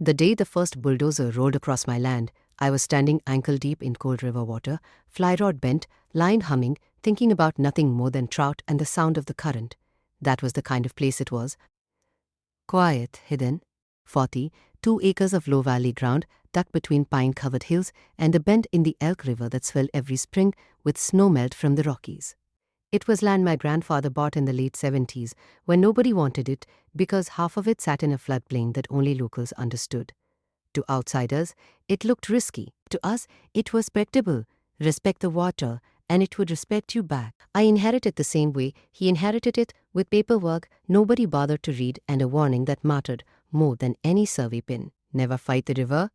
The day the first bulldozer rolled across my land, I was standing ankle-deep in cold river water, fly rod bent, line humming, thinking about nothing more than trout and the sound of the current. That was the kind of place it was. Quiet, hidden. 2 acres of low valley ground tucked between pine-covered hills and a bend in the Elk River that swelled every spring with snow melt from the Rockies. It was land my grandfather bought in the late 70s when nobody wanted it because half of it sat in a floodplain that only locals understood. To outsiders, it looked risky. To us, it was respectable. Respect the water, and it would respect you back. I inherited the same way he inherited it, with paperwork nobody bothered to read and a warning that mattered more than any survey pin. Never fight the river.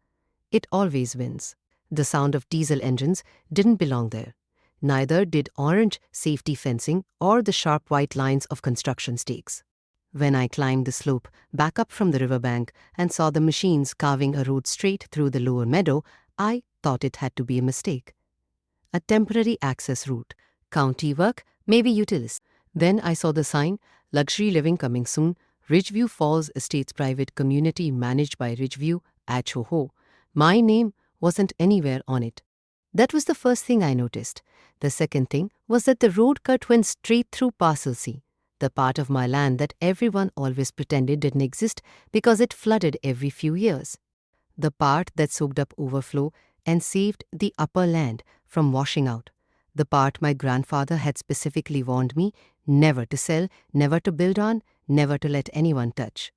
It always wins. The sound of diesel engines didn't belong there. Neither did orange safety fencing or the sharp white lines of construction stakes. When I climbed the slope back up from the riverbank and saw the machines carving a road straight through the lower meadow, I thought it had to be a mistake. A temporary access route, county work, maybe utilities. Then I saw the sign, luxury living coming soon, Ridgeview Falls Estates Private Community managed by Ridgeview, HOA. My name wasn't anywhere on it. That was the first thing I noticed. The second thing was that the road cut went straight through Parcel C, the part of my land that everyone always pretended didn't exist because it flooded every few years. The part that soaked up overflow and saved the upper land from washing out. The part my grandfather had specifically warned me never to sell, never to build on, never to let anyone touch.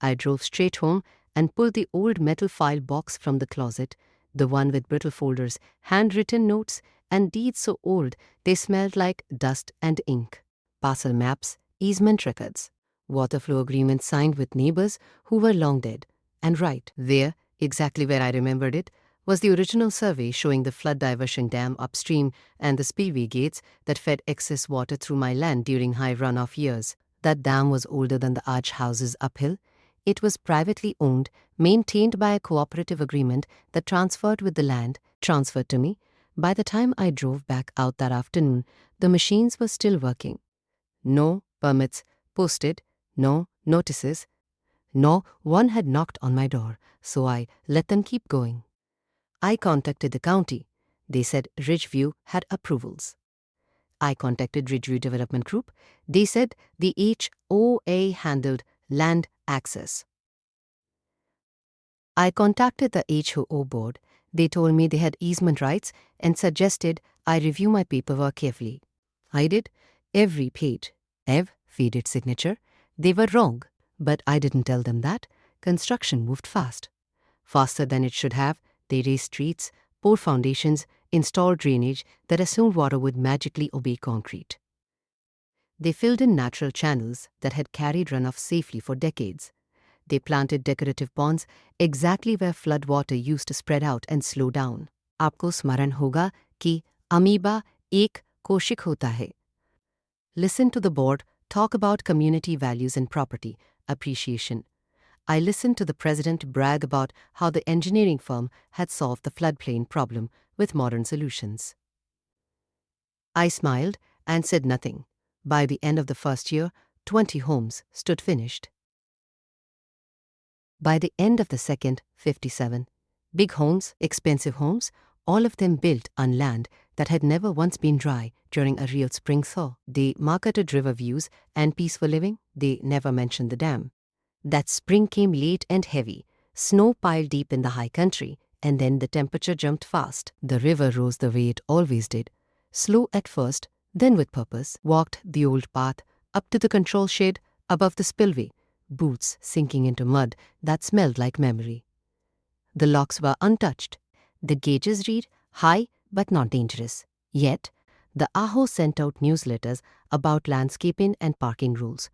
I drove straight home and pulled the old metal file box from the closet, the one with brittle folders, handwritten notes, and deeds so old they smelled like dust and ink. Parcel maps, easement records, water flow agreements signed with neighbors who were long dead. And right there, exactly where I remembered it, was the original survey showing the flood diversion dam upstream and the spillway gates that fed excess water through my land during high runoff years. That dam was older than the arch houses uphill. It was privately owned, maintained by a cooperative agreement that transferred with the land, transferred to me. By the time I drove back out that afternoon, the machines were still working. No permits posted, no notices. No one had knocked on my door, so I let them keep going. I contacted the county. They said Ridgeview had approvals. I contacted Ridgeview Development Group. They said the HOA handled land access. I contacted the HOA board. They told me they had easement rights and suggested I review my paperwork carefully. I did. Every page. Faded signature. They were wrong, but I didn't tell them that. Construction moved fast. Faster than it should have. They raised streets, poured foundations, installed drainage that assumed water would magically obey concrete. They filled in natural channels that had carried runoff safely for decades. They planted decorative ponds exactly where flood water used to spread out and slow down. आपको स्मरण होगा कि amoeba एक कोशिक होता है. Listen to the board talk about community values and property appreciation. I listened to the president brag about how the engineering firm had solved the floodplain problem with modern solutions. I smiled and said nothing. By the end of the first year, 20 homes stood finished. By the end of the second, 57. Big homes, expensive homes, all of them built on land that had never once been dry during a real spring thaw. They marketed river views and peaceful living. They never mentioned the dam. That spring came late and heavy. Snow piled deep in the high country, and then the temperature jumped fast. The river rose the way it always did. Slow at first, then with purpose, walked the old path up to the control shed above the spillway, boots sinking into mud that smelled like memory. The locks were untouched. The gauges read high but not dangerous. Yet, the AHO sent out newsletters about landscaping and parking rules.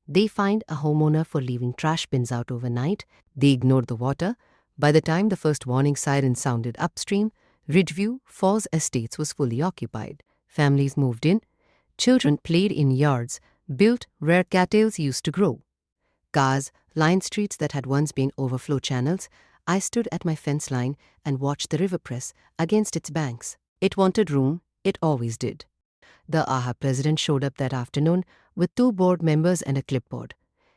They fined a homeowner for leaving trash bins out overnight. They ignored the water. By the time the first warning siren sounded upstream, Ridgeview Falls Estates was fully occupied. Families moved in. Children played in yards built where cattails used to grow. Cars lined streets that had once been overflow channels. I stood at my fence line and watched the river press against its banks. It wanted room. It always did. The AHA president showed up that afternoon with 2 board members and a clipboard.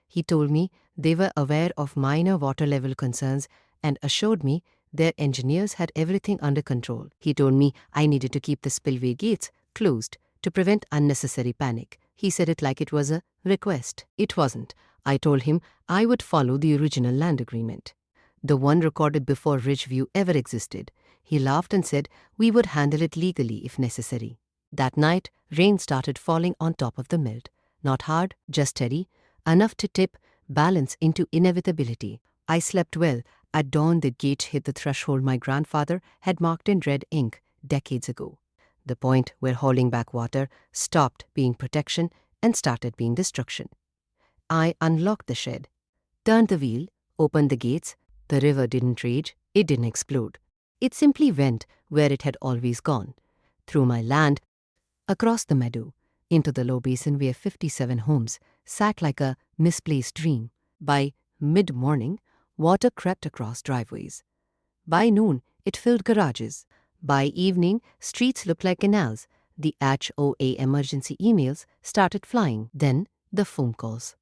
He told me They were aware of minor water level concerns and assured me their engineers had everything under control. He told me I needed to keep the spillway gates closed to prevent unnecessary panic. He said it like it was a request. It wasn't. I told him I would follow the original land agreement, the one recorded before Ridgeview ever existed. He laughed and said we would handle it legally if necessary. That night, rain started falling on top of the mill. Not hard, just steady, enough to tip balance into inevitability. I slept well. At dawn, the gate hit the threshold my grandfather had marked in red ink decades ago, the point where holding back water stopped being protection and started being destruction. I unlocked the shed, turned the wheel, opened the gates. The river didn't rage, it didn't explode. It simply went where it had always gone, through my land, across the meadow, into the low basin where 57 homes sat like a misplaced dream. By mid-morning, water crept across driveways. By noon, it filled garages. By evening, streets looked like canals. The HOA emergency emails started flying. Then the phone calls.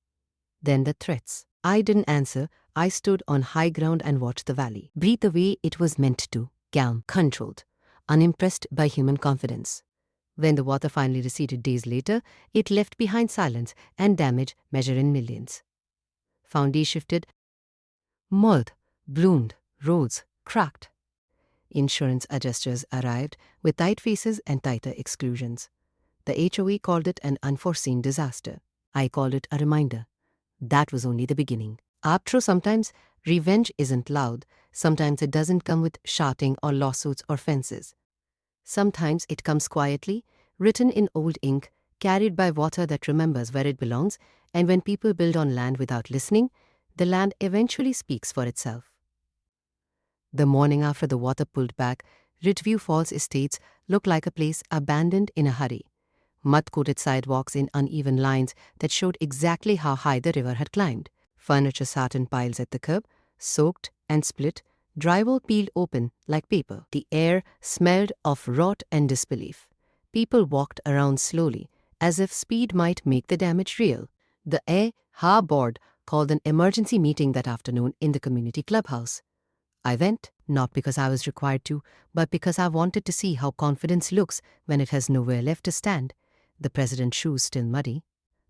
Then the threats. I didn't answer. I stood on high ground and watched the valley breathe the way it was meant to, calm, controlled, unimpressed by human confidence. When the water finally receded days later, it left behind silence and damage measured in millions. Foundation shifted, mold, bloomed, roads cracked. Insurance adjusters arrived with tight faces and tighter exclusions. The HOA called it an unforeseen disaster. I called it a reminder. That was only the beginning. After sometimes revenge isn't loud. Sometimes it doesn't come with shouting or lawsuits or fences. Sometimes it comes quietly, written in old ink, carried by water that remembers where it belongs, and when people build on land without listening, the land eventually speaks for itself. The morning after the water pulled back, Ridgeview Falls Estates looked like a place abandoned in a hurry. Mud-coated sidewalks in uneven lines that showed exactly how high the river had climbed. Furniture sat in piles at the curb, soaked and split, drywall peeled open like paper. The air smelled of rot and disbelief. People walked around slowly, as if speed might make the damage real. The HOA board called an emergency meeting that afternoon in the community clubhouse. I went, not because I was required to, but because I wanted to see how confidence looks when it has nowhere left to stand. The president's shoes still muddy.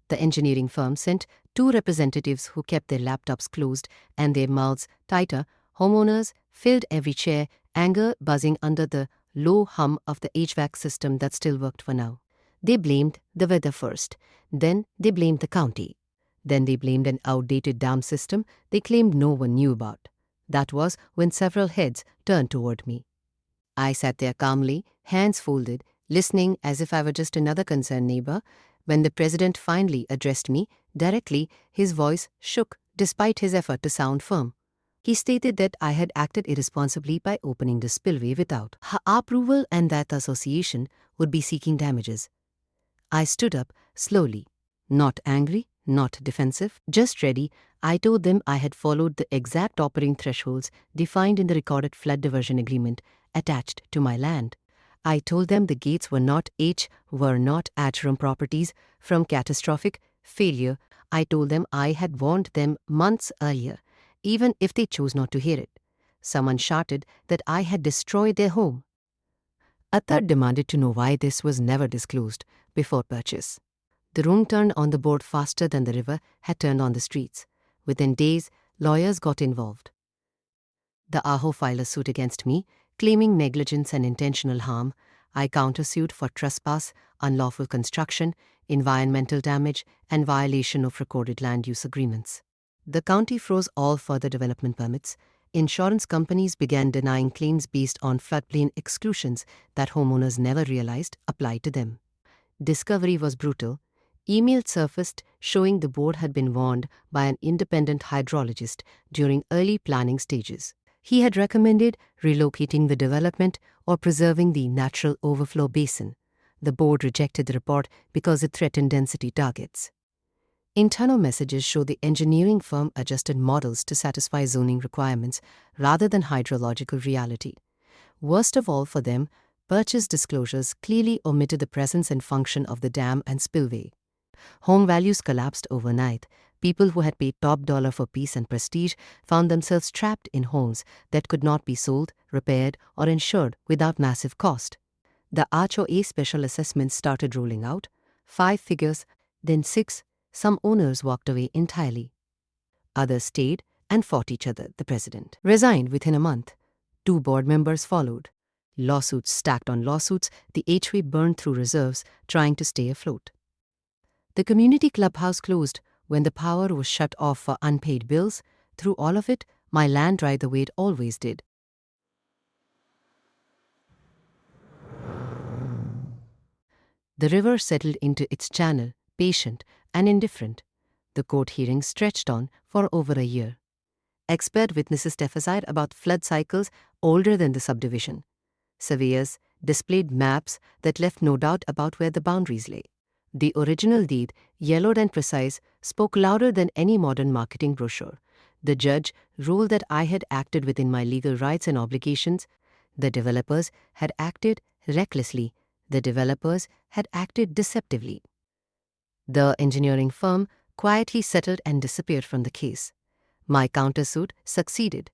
The engineering firm sent 2 representatives who kept their laptops closed and their mouths tighter. Homeowners filled every chair, anger buzzing under the low hum of the HVAC system that still worked for now. They blamed the weather first. Then they blamed the county. Then they blamed an outdated dam system they claimed no one knew about. That was when several heads turned toward me. I sat there calmly, hands folded, listening as if I were just another concerned neighbor. When the president finally addressed me directly, his voice shook despite his effort to sound firm. He stated that I had acted irresponsibly by opening the spillway without her approval and that the association would be seeking damages. I stood up slowly, not angry, not defensive, just ready. I told them I had followed the exact operating thresholds defined in the recorded flood diversion agreement attached to my land. I told them the gates were not HOA properties from catastrophic failure. I told them I had warned them months earlier, even if they chose not to hear it. Someone shouted that I had destroyed their home. A third demanded to know why this was never disclosed before purchase. The room turned on the board faster than the river had turned on the streets. Within days, lawyers got involved. The AHO filed a suit against me, claiming negligence and intentional harm. I countersued for trespass, unlawful construction, environmental damage, and violation of recorded land use agreements. The county froze all further development permits. Insurance companies began denying claims based on floodplain exclusions that homeowners never realized applied to them. Discovery was brutal. Emails surfaced showing the board had been warned by an independent hydrologist during early planning stages. He had recommended relocating the development or preserving the natural overflow basin. The board rejected the report because it threatened density targets. Internal messages show the engineering firm adjusted models to satisfy zoning requirements rather than hydrological reality. Worst of all for them, purchase disclosures clearly omitted the presence and function of the dam and spillway. Home values collapsed overnight. People who had paid top dollar for peace and prestige found themselves trapped in homes that could not be sold, repaired, or insured without massive cost. The HOA special assessments started rolling out, 5 figures, then 6. Some owners walked away entirely. Others stayed and fought each other. The president resigned within a month. 2 board members followed. Lawsuits stacked on lawsuits, the HOA burned through reserves, trying to stay afloat. The community clubhouse closed when the power was shut off for unpaid bills. Through all of it, my land dried the way it always did. The river settled into its channel, patient and indifferent. The court hearing stretched on for over a year. Expert witnesses testified about flood cycles older than the subdivision. Surveyors displayed maps that left no doubt about where the boundaries lay. The original deed, yellowed and precise, spoke louder than any modern marketing brochure. The judge ruled that I had acted within my legal rights and obligations. The developers had acted recklessly. The developers had acted deceptively. The engineering firm quietly settled and disappeared from the case. My countersuit succeeded.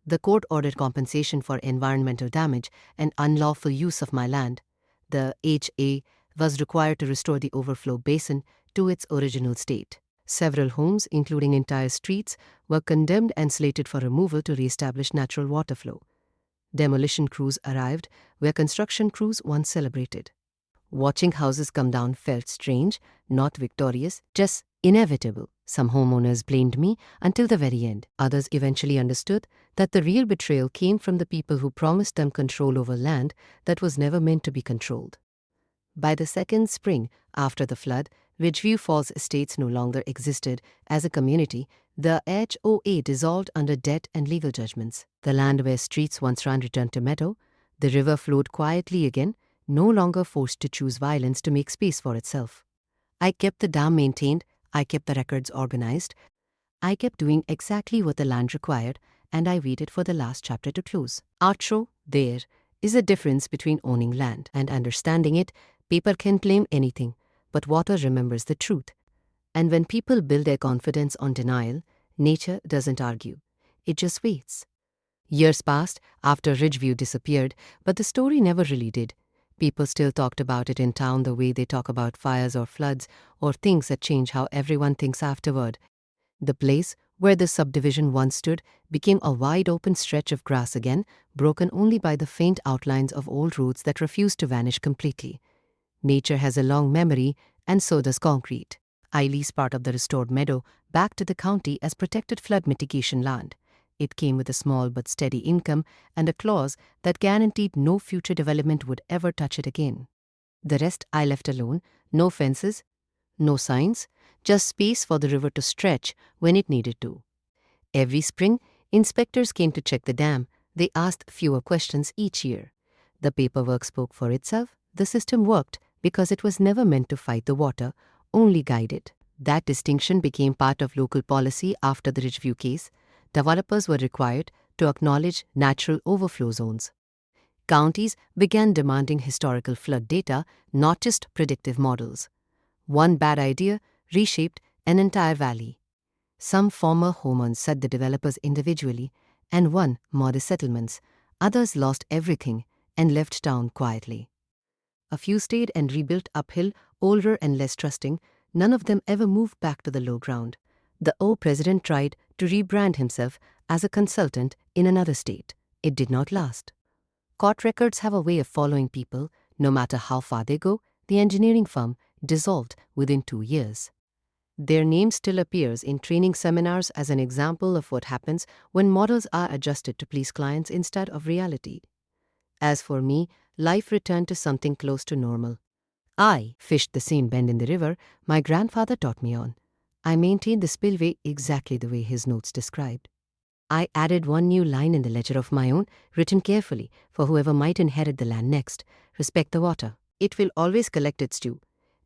The court ordered compensation for environmental damage and unlawful use of my land. The HA was required to restore the overflow basin to its original state. Several homes, including entire streets, were condemned and slated for removal to re-establish natural water flow. Demolition crews arrived where construction crews once celebrated. Watching houses come down felt strange, not victorious, just inevitable. Some homeowners blamed me until the very end. Others eventually understood that the real betrayal came from the people who promised them control over land that was never meant to be controlled. By the second spring after the flood, Ridgeview Falls Estates no longer existed as a community. The HOA dissolved under debt and legal judgments. The land where streets once ran returned to meadow. The river flowed quietly again, no longer forced to choose violence to make space for itself. I kept the dam maintained, I kept the records organized, I kept doing exactly what the land required, and I waited for the last chapter to close. Outro, there is a difference between owning land and understanding it. Paper can claim anything, but water remembers the truth. And when people build their confidence on denial, nature doesn't argue. It just waits. Years passed after Ridgeview disappeared, but the story never really did. People still talked about it in town the way they talk about fires or floods or things that change how everyone thinks afterward. The place where the subdivision once stood became a wide-open stretch of grass again, broken only by the faint outlines of old roads that refused to vanish completely. Nature has a long memory, and so does concrete. I leased part of the restored meadow back to the county as protected flood mitigation land. It came with a small but steady income and a clause that guaranteed no future development would ever touch it again. The rest I left alone, no fences, no signs, just space for the river to stretch when it needed to. Every spring, inspectors came to check the dam. They asked fewer questions each year. The paperwork spoke for itself. The system worked because it was never meant to fight the water, only guide it. That distinction became part of local policy after the Ridgeview case. Developers were required to acknowledge natural overflow zones. Counties began demanding historical flood data, not just predictive models. One bad idea reshaped an entire valley. Some former homeowners sued the developers individually and won modest settlements. Others lost everything and left town quietly. A few stayed and rebuilt uphill, older and less trusting. None of them ever moved back to the low ground. The president tried to rebrand himself as a consultant in another state. It did not last. Court records have a way of following people, no matter how far they go. The engineering firm dissolved within 2 years. Their name still appears in training seminars as an example of what happens when models are adjusted to please clients instead of reality. As for me, life returned to something close to normal. I fished the same bend in the river my grandfather taught me on. I maintained the spillway exactly the way his notes described. I added one new line in the ledger of my own, written carefully for whoever might inherit the land next. Respect the water. It will always collect its due.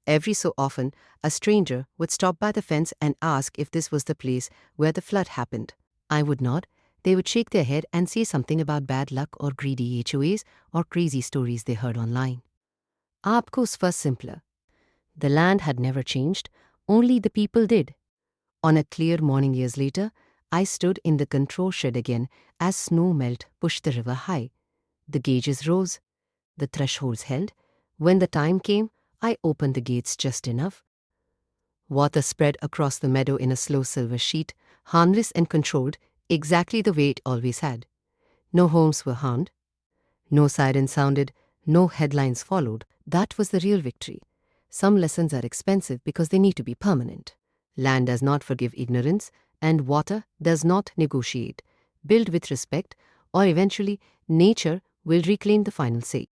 Every so often, a stranger would stop by the fence and ask if this was the place where the flood happened. I would nod. They would shake their head and say something about bad luck or greedy HOAs or crazy stories they heard online. Aapko's was simpler. The land had never changed. Only the people did. On a clear morning years later, I stood in the control shed again as snow melt pushed the river high. The gauges rose, the thresholds held. When the time came, I opened the gates just enough. Water spread across the meadow in a slow silver sheet, harmless and controlled, exactly the way it always had. No homes were harmed, no sirens sounded, no headlines followed. That was the real victory. Some lessons are expensive because they need to be permanent. Land does not forgive ignorance, and water does not negotiate. Build with respect, or eventually nature will reclaim the final say.